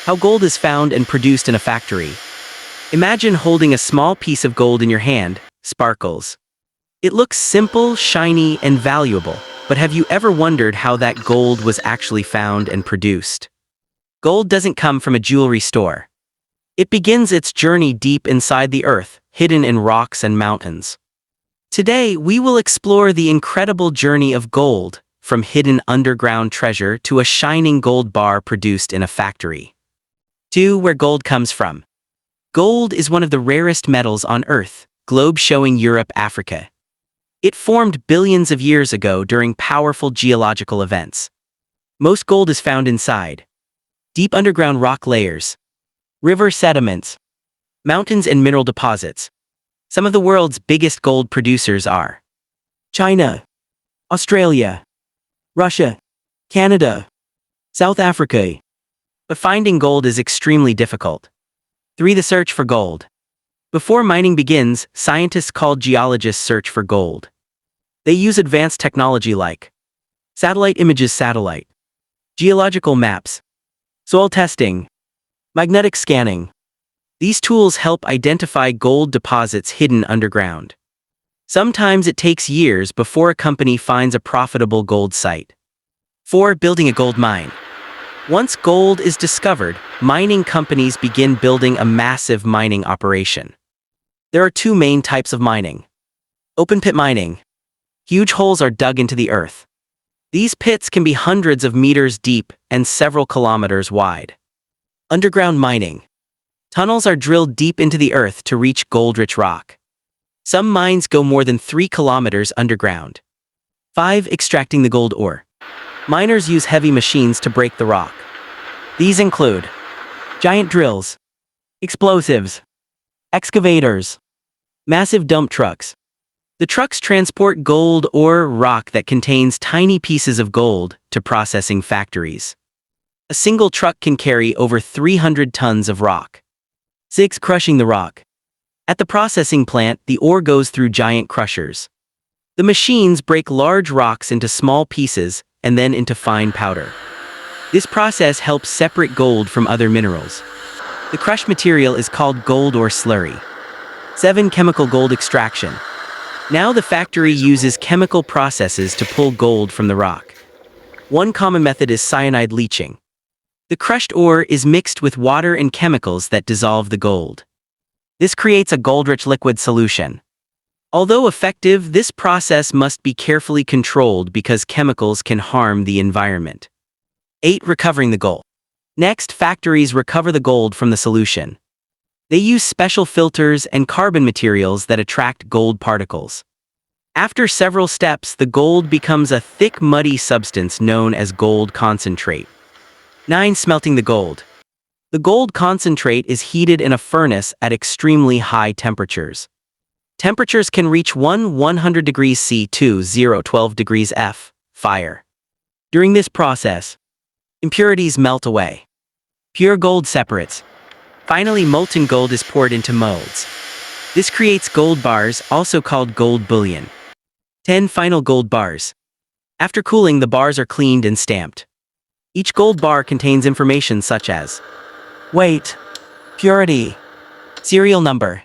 How gold is found and produced in a factory. Imagine holding a small piece of gold in your hand, sparkles. It looks simple, shiny, and valuable, but have you ever wondered how that gold was actually found and produced? Gold doesn't come from a jewelry store. It begins its journey deep inside the earth, hidden in rocks and mountains. Today, we will explore the incredible journey of gold, from hidden underground treasure to a shining gold bar produced in a factory. 2. Where gold comes from. Gold is one of the rarest metals on Earth, globe showing Europe, Africa. It formed billions of years ago during powerful geological events. Most gold is found inside deep underground rock layers, river sediments, mountains and mineral deposits. Some of the world's biggest gold producers are China, Australia, Russia, Canada, South Africa. But finding gold is extremely difficult. 3. The search for gold. Before mining begins, scientists called geologists search for gold. They use advanced technology like satellite images, geological maps, soil testing, magnetic scanning. These tools help identify gold deposits hidden underground. Sometimes it takes years before a company finds a profitable gold site. 4. Building a gold mine. Once gold is discovered, mining companies begin building a massive mining operation. There are 2 main types of mining. Open pit mining. Huge holes are dug into the earth. These pits can be hundreds of meters deep and several kilometers wide. Underground mining. Tunnels are drilled deep into the earth to reach gold-rich rock. Some mines go more than 3 kilometers underground. 5. Extracting the gold ore. Miners use heavy machines to break the rock. These include giant drills, explosives, excavators, massive dump trucks. The trucks transport gold or rock that contains tiny pieces of gold to processing factories. A single truck can carry over 300 tons of rock. 6. Crushing the rock. At the processing plant, the ore goes through giant crushers. The machines break large rocks into small pieces and then into fine powder. This process helps separate gold from other minerals. The crushed material is called gold or slurry. 7. Chemical gold extraction. Now the factory uses chemical processes to pull gold from the rock. One common method is cyanide leaching. The crushed ore is mixed with water and chemicals that dissolve the gold. This creates a gold-rich liquid solution. Although effective, this process must be carefully controlled because chemicals can harm the environment. 8. Recovering the gold. Next, factories recover the gold from the solution. They use special filters and carbon materials that attract gold particles. After several steps, the gold becomes a thick, muddy substance known as gold concentrate. 9. Smelting the gold. The gold concentrate is heated in a furnace at extremely high temperatures. Temperatures can reach 100 degrees C to 12 degrees F, fire. During this process, impurities melt away. Pure gold separates. Finally, molten gold is poured into molds. This creates gold bars, also called gold bullion. 10. Final gold bars. After cooling, the bars are cleaned and stamped. Each gold bar contains information such as weight, purity, serial number.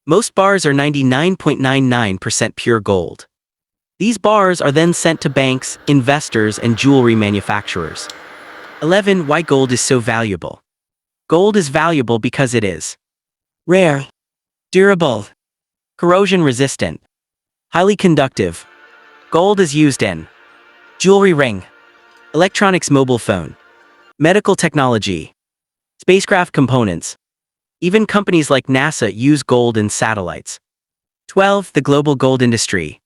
Most bars are 99.99% pure gold. These bars are then sent to banks, investors, and jewelry manufacturers. 11. Why gold is so valuable. Gold is valuable because it is rare, durable, corrosion resistant, highly conductive. Gold is used in jewelry ring, electronics, mobile phone, medical technology, spacecraft components. Even companies like NASA use gold in satellites. 12. The global gold industry.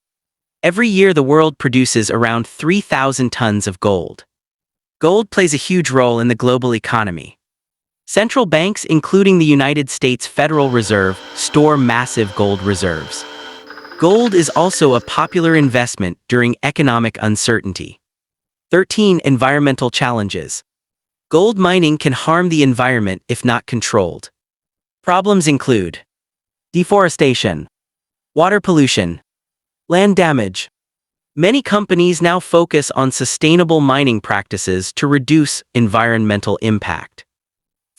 Every year the world produces around 3,000 tons of gold. Gold plays a huge role in the global economy. Central banks, including the United States Federal Reserve, store massive gold reserves. Gold is also a popular investment during economic uncertainty. 13. Environmental challenges. Gold mining can harm the environment if not controlled. Problems include deforestation, water pollution, land damage. Many companies now focus on sustainable mining practices to reduce environmental impact.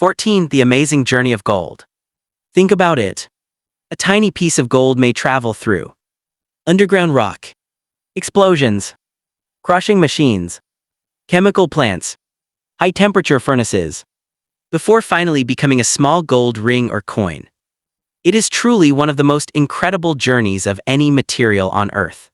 14. The amazing journey of gold. Think about it. A tiny piece of gold may travel through underground rock, explosions, crushing machines, chemical plants, high-temperature furnaces, before finally becoming a small gold ring or coin. It is truly one of the most incredible journeys of any material on Earth.